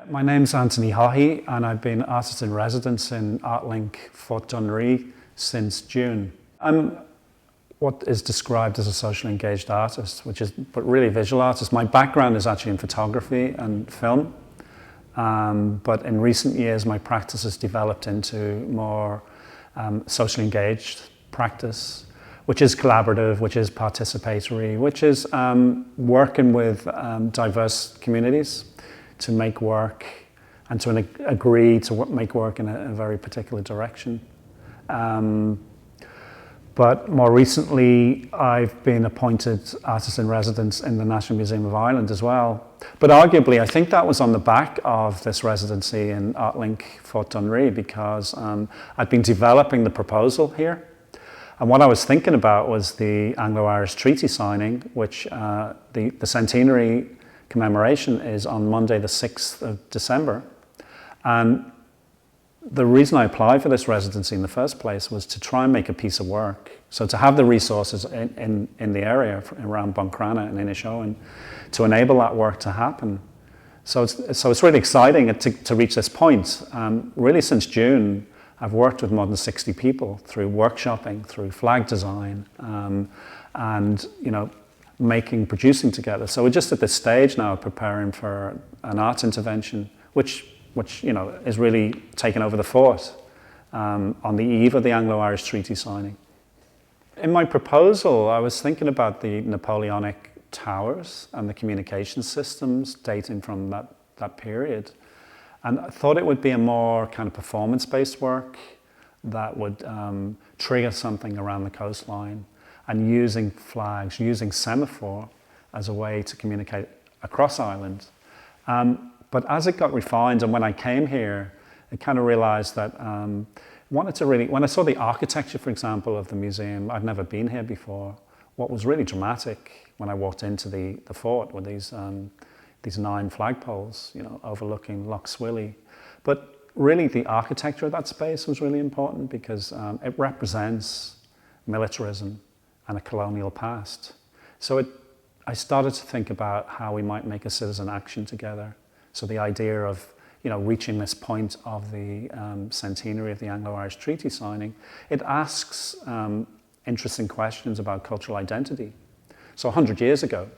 My name's Anthony Haughey and I've been artist in residence in ArtLink Fort Dunree since June. I'm what is described as a socially engaged artist, but really a visual artist. My background is actually in photography and film, but in recent years my practice has developed into more socially engaged practice, which is collaborative, which is participatory, which is working with diverse communities to make work and to agree to make work in a very particular direction. But more recently, I've been appointed artist in residence in the National Museum of Ireland as well. But arguably, I think that was on the back of this residency in ArtLink Fort Dunree because I'd been developing the proposal here. And what I was thinking about was the Anglo-Irish Treaty signing, which the centenary commemoration is on Monday the 6th of December. And the reason I applied for this residency in the first place was to try and make a piece of work. So to have the resources in the area around Buncrana and Inishowen to enable that work to happen. So it's really exciting to reach this point. Really since June, I've worked with more than 60 people through workshopping, through flag design, and producing together. So we're just at this stage now preparing for an art intervention, which is really taking over the fort on the eve of the Anglo-Irish Treaty signing. In my proposal, I was thinking about the Napoleonic towers and the communication systems dating from that period. And I thought it would be a more kind of performance-based work that would trigger something around the coastline and using flags, using semaphore as a way to communicate across Ireland. But as it got refined and when I came here, I kind of realized that when I saw the architecture, for example, of the museum, I'd never been here before. What was really dramatic when I walked into the fort were these 9 flagpoles, overlooking Lough Swilly. But really the architecture of that space was really important because it represents militarism and a colonial past. So I started to think about how we might make a citizen action together. So the idea of reaching this point of the centenary of the Anglo-Irish Treaty signing, it asks interesting questions about cultural identity. So 100 years ago,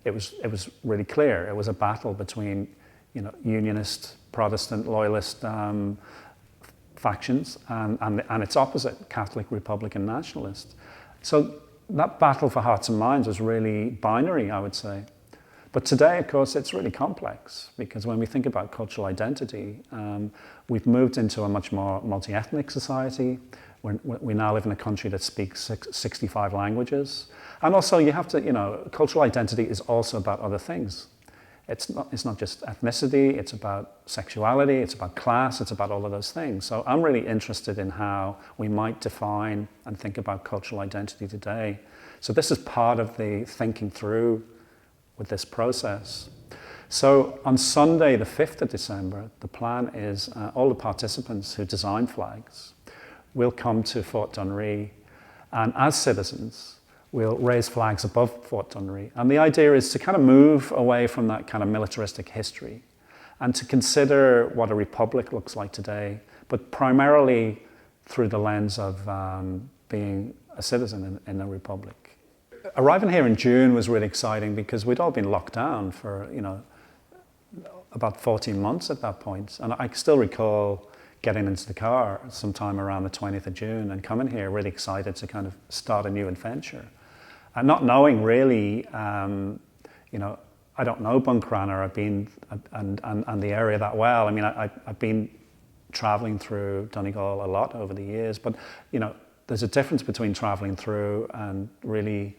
it was really clear. It was a battle between unionist, Protestant, loyalist factions and its opposite, Catholic, Republican, nationalist. So that battle for hearts and minds was really binary, I would say. But today, of course, it's really complex because when we think about cultural identity, we've moved into a much more multi-ethnic society. We now live in a country that speaks 65 languages. And also you have to, cultural identity is also about other things. It's not just ethnicity, it's about sexuality, it's about class, it's about all of those things. So I'm really interested in how we might define and think about cultural identity today. So this is part of the thinking through with this process. So on Sunday, the 5th of December, the plan is all the participants who design flags will come to Fort Dunree, and as citizens, we'll raise flags above Fort Dunree. And the idea is to kind of move away from that kind of militaristic history and to consider what a republic looks like today, but primarily through the lens of being a citizen in a republic. Arriving here in June was really exciting because we'd all been locked down for, about 14 months at that point. And I still recall getting into the car sometime around the 20th of June and coming here really excited to kind of start a new adventure. And not knowing really, I don't know Buncrana, I've been, and the area that well. I mean, I've been traveling through Donegal a lot over the years, but, there's a difference between traveling through and really,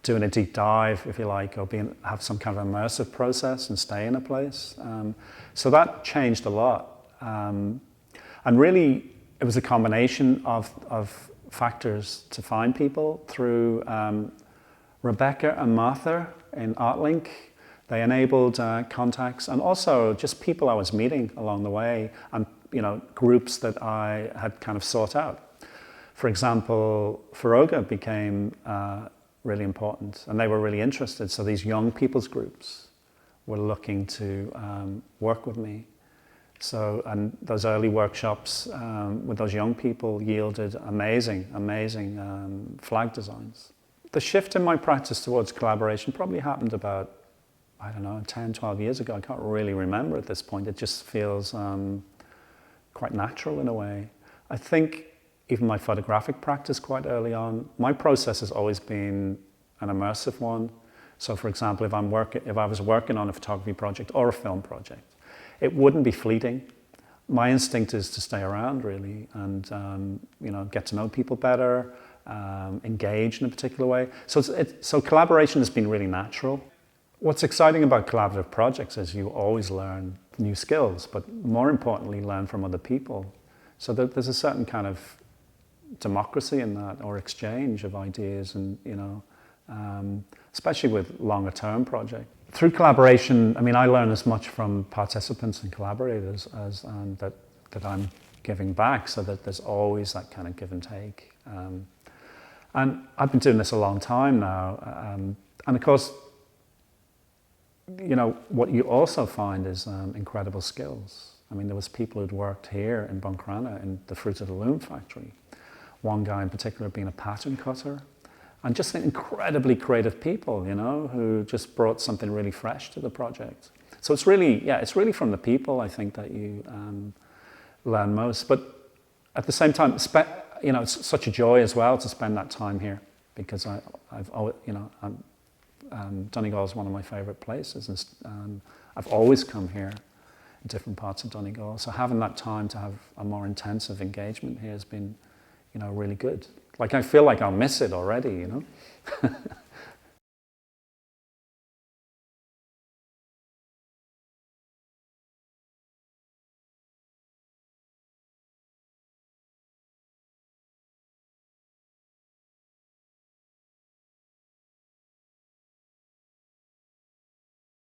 doing a deep dive, if you like, or have some kind of immersive process and stay in a place. So that changed a lot. And really, it was a combination of factors to find people through Rebecca and Martha in ArtLink. They enabled contacts and also just people I was meeting along the way and groups that I had kind of sought out. For example, Feroga became really important and they were really interested. So these young people's groups were looking to work with me. So, and those early workshops with those young people yielded amazing flag designs. The shift in my practice towards collaboration probably happened about, I don't know, 10, 12 years ago. I can't really remember at this point. It just feels quite natural in a way. I think even my photographic practice quite early on, my process has always been an immersive one. So for example, if I was working on a photography project or a film project, it wouldn't be fleeting. My instinct is to stay around really and you know, get to know people better, engage in a particular way. So collaboration has been really natural. What's exciting about collaborative projects is you always learn new skills, but more importantly, learn from other people. So there's a certain kind of democracy in that, or exchange of ideas, and you know, especially with longer term projects. Through collaboration, I mean, I learn as much from participants and collaborators as that I'm giving back, so that there's always that kind of give and take. And I've been doing this a long time now, and of course, you know, what you also find is incredible skills. I mean, there was people who'd worked here in Buncrana in the Fruit of the Loom factory. One guy in particular being a pattern cutter, and just incredibly creative people, you know, who just brought something really fresh to the project. So it's really, yeah, it's really from the people, I think, that you learn most. But at the same time, you know, it's such a joy as well to spend that time here, because I've always, you know, Donegal is one of my favourite places, and I've always come here in different parts of Donegal. So having that time to have a more intensive engagement here has been, you know, really good. Like I feel like I'll miss it already, you know.